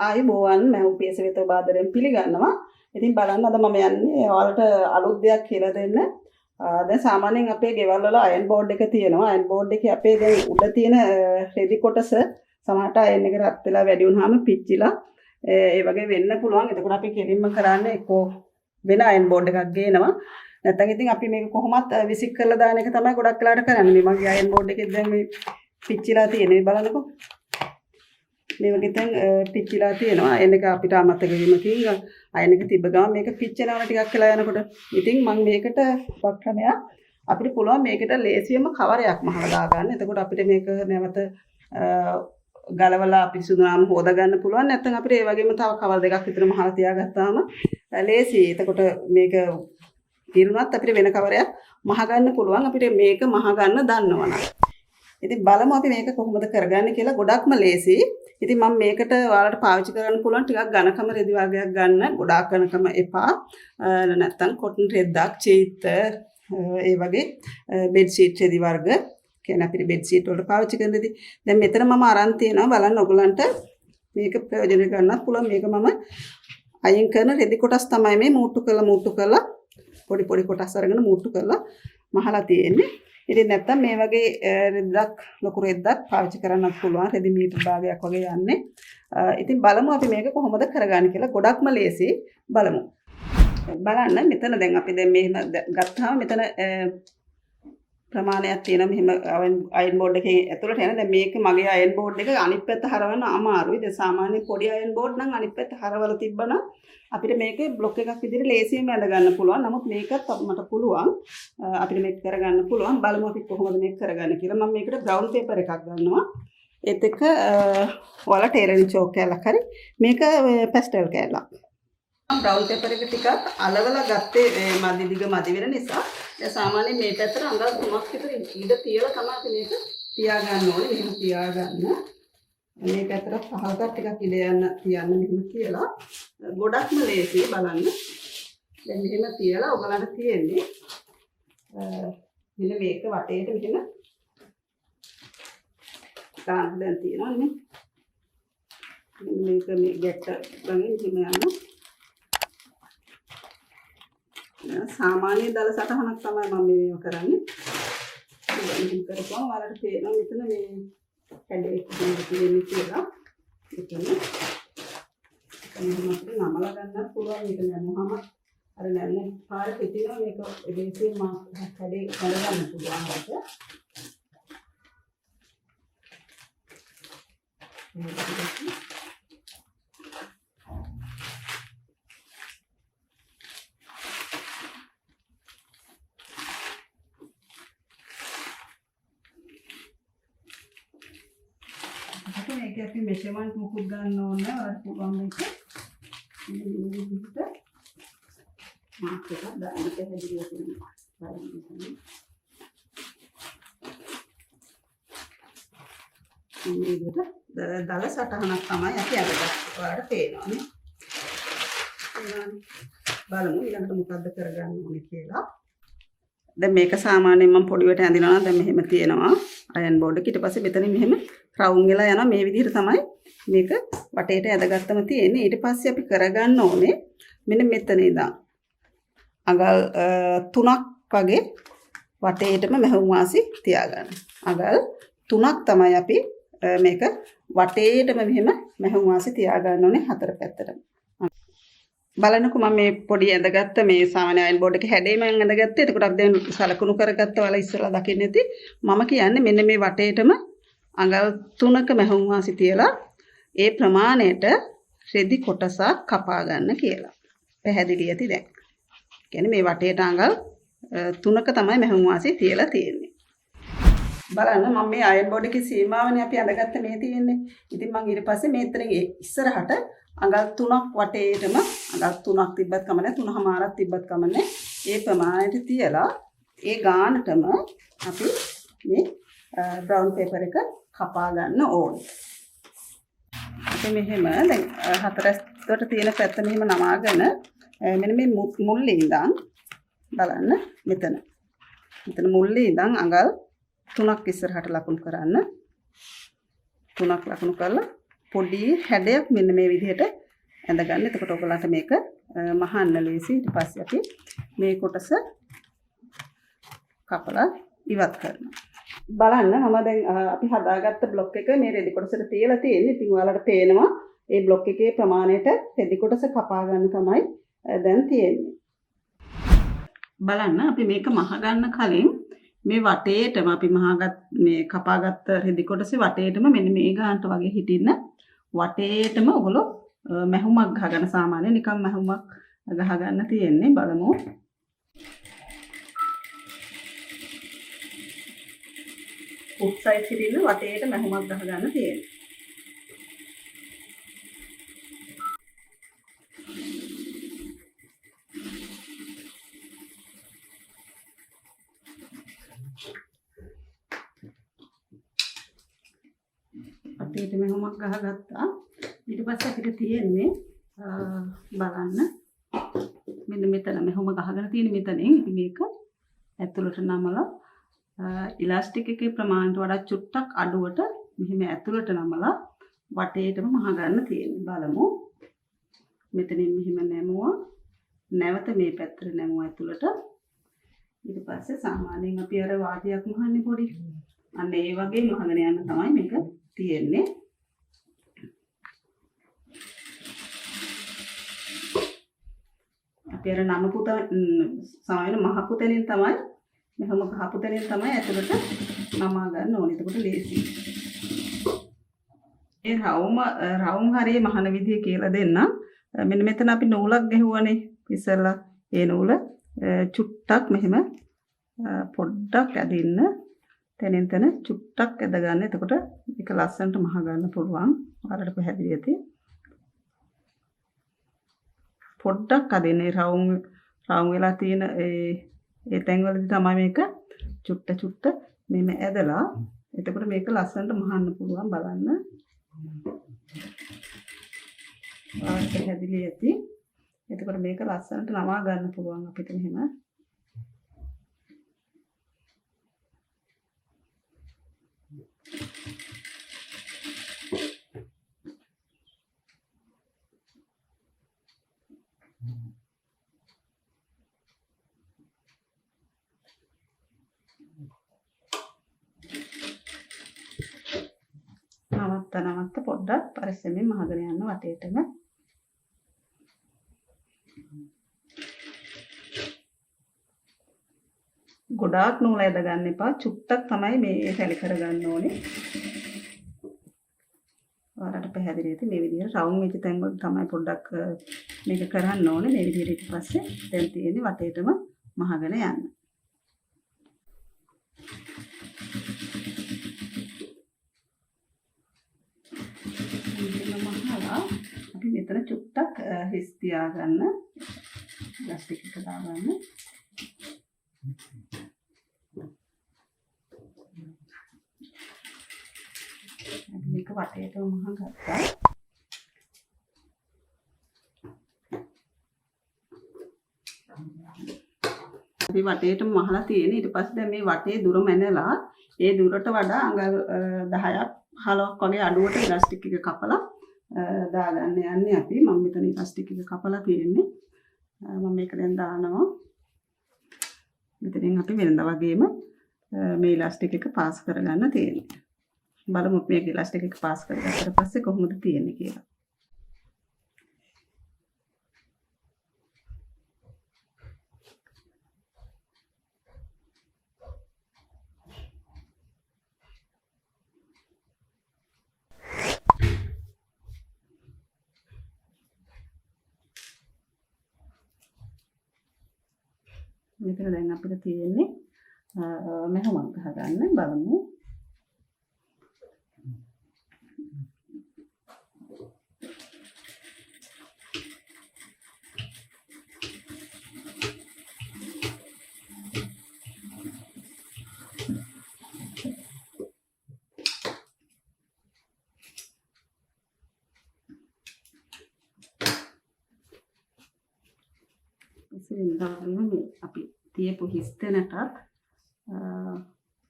ආයි බෝවන් මහුම් පියස වෙත ඔබ ආදරෙන් පිළිගන්නවා. ඉතින් බලන්න අද මම යන්නේ ඔයාලට අලුත් දෙයක් කියලා දෙන්න. දැන් සාමාන්‍යයෙන් අපේ ගෙවල් වල අයන් බෝඩ් එක තියෙනවා. අයන් බෝඩ් එකේ අපේ දැන් උඩ තියෙන රෙදි කොටස සමහරට අයන් එක රත් වෙලා වැඩි වුණාම පිච්චිලා ඒ වගේ වෙන්න පුළුවන්. එතකොට අපි කෙලින්ම කරන්නේ එක්කෝ වෙන අයන් බෝඩ් එකක් ගේනවා. නැත්නම් ඉතින් අපි මේක කොහොමත් විසික් කරලා දාන එක තමයි ගොඩක් වෙලාට කරන්නේ. මේ මගේ අයන් බෝඩ් එකේ දැන් මේ පිච්චිලා තියෙනවා. බලන්නකෝ. මේ වගේ දැන් පිච්චිලා තියෙනවා. අයන් එක අපිට අමතක වීමකින් අයන් එක තිබ්බ ගමන් මේක පිච්චෙනවා ටිකක් වෙලා යනකොට. ඉතින් මම මේකට උපක්‍රමයක් අපිට පුළුවන් මේකට ලේසියෙන්ම කවරයක් මහලා දාගන්න. එතකොට අපිට මේක නැවත ගලවලා පිරිසුදුනාම හොදා ගන්න පුළුවන්. නැත්නම් අපිට ඒ වගේම තව කවර දෙකක් විතර මහලා තියාගත්තාම ලේසි. එතකොට මේක ඉරුණත් අපිට වෙන කවරයක් මහ ගන්න පුළුවන්. අපිට මේක මහ ගන්න දන්නවනම්. ඉතින් බලමු අපි මේක කොහොමද කරගන්නේ කියලා. ගොඩක්ම ලේසි. ඉතින් මම මේකට ඔයාලට පාවිච්චි කරන්න පුළුවන් ටිකක් ඝනකම රෙදි වර්ගයක් ගන්න. ගොඩාක් ඝනකම එපා. නැත්නම් කොටන් රෙද්දක්, චීත ඒ වගේ බෙඩ් ෂීට් රෙදි වර්ග කියන අපිට බෙඩ් ෂීට් වලට පාවිච්චි කරනදී දැන් මෙතන මම අරන් තියෙනවා. බලන්න ඔයගලන්ට මේක ප්‍රයෝජන ගන්නත් පුළුවන්. මේක මම අයින් කරන රෙදි කොටස් තමයි මේ මූට්ටු කරලා පොඩි පොඩි කොටස් අරගෙන මූට්ටු කරලා මහලා තියෙන්නේ. ඉතින් නැත්තම් මේ වගේ රෙද්දක් ලොකු රෙද්දක් පාවිච්චි කරන්නත් පුළුවන්. රෙදි මීටර භාගයක් වගේ යන්නේ. ඉතින් බලමු අපි මේක කොහොමද කරගන්නේ කියලා. ගොඩක්ම ලේසි. බලමු. බලන්න මෙතන දැන් අපි දැන් මෙහෙම ගත්තාම මෙතන ප්‍රමාණයක් තියෙනවා. මෙහෙම අයන් බෝඩ් එකේ ඇතුළට යන. දැන් මේක මගේ අයන් බෝඩ් එක අනිත් පැත්ත හරවන්න අමාරුයි. දැන් සාමාන්‍ය පොඩි අයන් බෝඩ් නම් අනිත් පැත්ත හරවලා තිබ්බනම් අපිට මේකේ බ්ලොක් එකක් විදිහට ලේසියෙන්ම ඇඳ ගන්න පුළුවන්. නමුත් මේකත් මට පුළුවන්. අපිට මේක කරගන්න පුළුවන්. බලමු අපි කොහොමද මේක කරගන්නේ කියලා. මම මේකට බ්‍රවුන් පේපර් එකක් ගන්නවා. ඒත් එක්ක ඔයාලා ටේලරින් චෝක් කෑල්ලක් හරි මේක පැස්ටල් කෑල්ලක්. මම බ්‍රවුන් පේපර් එක ටිකක් අලවලා ගත්තේ මදි දිග මදි වෙන නිසා. දැන් සාමාන්‍යයෙන් මේ පැත්තට අඟල් 3ක් විතර ඉඳ තියලා තමයි අපි මේක තියාගන්න ඕනේ. මෙහෙම තියාගන්න. මේ පැත්තට පහකට ටිකක් ඉඳ තියන්න මෙහෙම කියලා. ගොඩක්ම ලේසි බලන්න. දැන් මෙහෙම තියලා ඔයගලන්ට තියෙන්නේ මෙන්න මේක වටේට මෙහෙම දාන්න දැන් තියෙනවා නේ. මේක මේ ගැට ගන්නේ මෙහෙම යනවා. සාමාන්‍ය දල සටහනක් තමයි මම මේව කරන්නේ. ඉතින් කරපුවම වලට පේනවා මෙතන මේ හැඩේ තියෙන්නේ කියලා. එතන අපිට නමලා ගන්නත් පුළුවන්. මේක නැමුවම අර නැමු පාර පිටිනවා. මේක එදේසින් මම හැඩේ කරගන්න පුළුවන් අපිට. මේක අපි මෙෂර්මන්ට් මුකුත් ගන්න ඕනේ. ඔයාලට පුළුවන් මේක මේ විදිහට මාක් එකක් දාන්න පැහැදිලිව තියෙනවා. මේ විදිහට දල සටහනක් තමයි අපි අරගත්තේ. ඔයාලට පේනවානේ. බලමු ඊළඟට මොකද්ද කරගන්න ඕනේ කියලා. දැන් මේක සාමාන්‍යයෙන් මම පොඩිවට ඇඳිනවා නම් දැන් මෙහෙම තියෙනවා අයන් බෝඩ් එක. ඊට පස්සේ මෙතනින් මෙහෙම රවුම් වෙලා යනවා. මේ විදිහට තමයි මේක වටේට ඇදගත්තම තියෙන්නේ. ඊට පස්සේ අපි කරගන්න ඕනේ මෙන්න මෙතන ඉඳන් අඟල් 3ක් වගේ වටේටම මහුම් වාසි තියාගන්න. අඟල් 3ක් තමයි අපි මේක වටේටම මෙහෙම මහුම් වාසි තියාගන්න ඕනේ හතර පැත්තටම. බලන්නකෝ මම මේ පොඩි ඇඳගත්ත මේ සාමාන්‍ය අයන් බෝඩ් එකේ හැඩේ මම ඇඳගත්තේ. එතකොට අපි දැන් සලකුණු කරගත්ත ඔයාලා ඉස්සරලා දකින්න ඇති. මම කියන්නේ මෙන්න මේ වටේටම අඟල් 3ක මහුම් වාසි තියලා ඒ ප්‍රමාණයට රෙදි කොටසක් කපා ගන්න කියලා. පැහැදිලි ඇති දැන්. කියන්නේ මේ වටේට අඟල් 3ක තමයි මහුම් වාසි තියලා තියෙන්නේ. බලන්න මම මේ අයන් බෝඩ් එකේ සීමාවනේ අපි අඳගත්ත මේ තියෙන්නේ. ඉතින් මම ඊට පස්සේ මේතරින් ඉස්සරහට අඟල් 3ක් වටේටම අඟල් 3ක් තිබ්බත් කමන්නේ 3මාරක් තිබ්බත් කමන්නේ ඒ ප්‍රමාණයට තියලා ඒ ගානටම අපි මේ බ්‍රවුන් පේපර් එක කපා ගන්න ඕනේ. අපි මෙහෙම දැන් හතරස්වට තියෙන පැත්ත මෙහෙම නමාගෙන මෙන්න මේ මුල්ලේ ඉඳන් බලන්න මෙතන මුල්ලේ ඉඳන් අඟල් 3ක් ඉස්සරහට ලකුණු කරන්න. 3ක් ලකුණු කරලා පොඩි හැඩයක් මෙන්න මේ විදිහට ඇඳ ගන්න. එතකොට ඔයගලන්ට මේක මහන්න ලේසි. ඊට පස්සේ අපි මේ කොටස කපලා ඉවත් කරනවා. බලන්න මම දැන් අපි හදාගත්ත බ්ලොක් එක මේ රෙදි කොටසට තියලා තියෙන්නේ. ඉතින් ඔයාලට පේනවා ඒ බ්ලොක් එකේ ප්‍රමාණයට රෙදි කොටස කපා ගන්න තමයි දැන් තියෙන්නේ. බලන්න අපි මේක මහ ගන්න කලින් මේ වටේටම අපි මේ කපාගත්ත රෙදි කොටසේ වටේටම මෙන්න මේ ගානට වගේ හිටින්න වටේටම ඔයගොල්ලෝ මැහුමක් ගහගන්න. සාමාන්‍යයෙන් නිකන් මැහුමක් ගහගන්න තියෙන්නේ. බලමු. උත් සයිඩ් හිටින්න වටේට මැහුමක් ගහගන්න තියෙන්නේ. වටේට මැහුමක් ගහගත්තා. ඊට පස්සේ අපිට තියෙන්නේ බලන්න මෙන්න මෙතන මැහුම ගහගෙන තියෙන මෙතනින් මේක ඇතුළට නමලා ඉලාස්ටික් එකේ ප්‍රමාණයට වඩා චුට්ටක් අඩුවට මෙහෙම ඇතුළට නමලා වටේටම මහ ගන්න තියෙන්නේ. බලමු. මෙතනින් මෙහෙම නැමුවා. නැවත මේ පැත්තට නැමුවා ඇතුළට. ඊට පස්සේ සාමාන්‍යයෙන් අපි අර වාදියක් මහන්නේ පොඩි. අන්න ඒ වගේ මහගෙන යන්න තමයි මේක තියෙන්නේ. අපි අර නම පුත සාමාන්‍යයෙන් මහ පුතෙනින් තමයි මෙහෙම ගහ පුතෙනින් තමයි ඇතුළට නමා ගන්න ඕනේ. එතකොට ලේසි. ඒ රවුම් හරියේ මහන විදිය කියලා දෙන්නම්. මෙන්න මෙතන අපි නූලක් ගැහුවානේ ඉස්සෙල්ලා. ඒ නූල චුට්ටක් මෙහෙම පොඩ්ඩක් ඇදින්න. තැනින් තැන චුට්ටක් ඇද ගන්න. එතකොට මේක ලස්සනට මහ ගන්න පුළුවන්. ඔයාලට පැහැදිලි ඇති. පොඩ්ඩක් අදින්නේ රවුම් වෙලා තියෙන ඒ තැන්වලදී තමයි මේක චුට්ට මෙන්න ඇදලා. එතකොට මේක ලස්සනට මහන්න පුළුවන්. බලන්න. ඔයාලට පැහැදිලි ඇති. එතකොට මේක ලස්සනට නමා ගන්න පුළුවන් අපිට මෙහෙම. නවත්ත පොඩ්ඩක් පරිස්සමෙන් මහගෙන යන්න වටේටම. ගොඩාක් නූල ඇද ගන්න එපා. චුට්ටක් තමයි මේ රැලි කරගන්න ඕනේ. ඔයාලට පැහැදිලි ඇති. මේ විදිහට රවුම් වෙච්ච තැන් වල තමයි පොඩ්ඩක් මේක කරන්න ඕනේ. මේ විදිහට ඊට පස්සේ දැන් තියෙන්නේ වටේටම මහගෙන යන්න. අපි මෙතන චුට්ටක් හිස් තියාගන්න. ප්ලාස්ටික් එක දාගන්න. මේක වටේටම මහ ගත්තා. අපි වටේටම මහලා තියෙන. ඊට පස්සේ දැන් මේ වටේ දුර මැනලා ඒ දුරට වඩා අඟල් 10ක් 15ක් වගේ අඩුවට ඉලාස්ටික් එක කපලා දාගන්න යන්නේ අපි. මම මෙතන ඉලාස්ටික් එක කපලා තියෙන්නේ. මම මේක දැන් දානවා. මෙතනින් අපි වෙනදා වගේම මේ ඉලාස්ටික් එක පාස් කරගන්න තියෙන්නේ. බලමු මේ ඉලාස්ටික් එක පාස් කරගත්තට පස්සේ කොහොමද තියෙන්නේ කියලා. මෙතන දැන් අපිට තියෙන්නේ මැහුමක් ගහගන්න. බලමු. අපි තියපු හිස් තැනටත්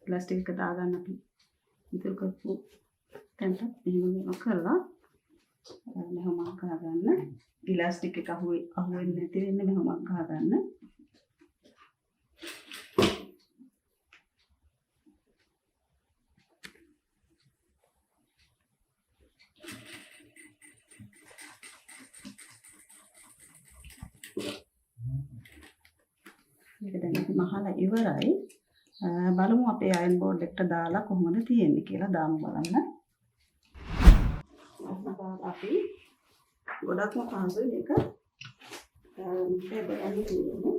ප්ලාස්ටික් එක දාගන්න අපි ඉතුරු කරපු තැනට එහෙම කරලා මෙහෙමක් ගන්න. ඉලාස්ටික් එක අහුවෙන්නේ නැති වෙන්න මෙහෙමක් ගන්න. මේක දැන් අපි මහලා ඉවරයි. බලමු අපේ අයන් බෝඩ් එකට දාලා කොහොමද තියෙන්නේ කියලා දාමු බලන්න. අපි ගොඩක්ම පහසුයි මේක. බලන්න තියෙන්නේ.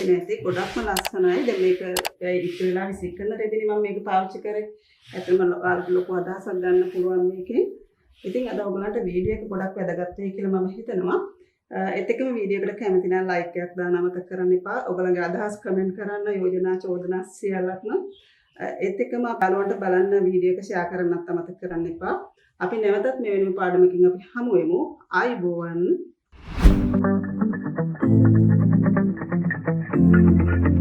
නැති ගොඩක්ම ලස්සනයි. දැන් මේක ඉත් වෙලා විසික් කරන රෙදිනේ මම මේක පාවිච්චි කරේ. ඇත්තම ලොකු අදහසක් ගන්න පුළුවන් මේකෙන්. ඉතින් අද ඔයගලන්ට වීඩියෝ එක ගොඩක් වැදගත් වෙයි කියලා මම හිතනවා. ඒත් එක්කම වීඩියෝ එකට කැමති නම් ලයික් එකක් දාන්න අමතක කරන්න එපා. ඔයගලගේ අදහස් කමෙන්ට් කරන්න, යෝජනා චෝදනා සියල්ලක්ම. ඒත් එක්කම බලවට බලන්න වීඩියෝ එක ෂෙයා කරන්නත් අමතක කරන්න එපා. අපි නැවතත් මේ වෙනම පාඩමකින් අපි හමු වෙමු. ආයුබෝවන්. Thank you.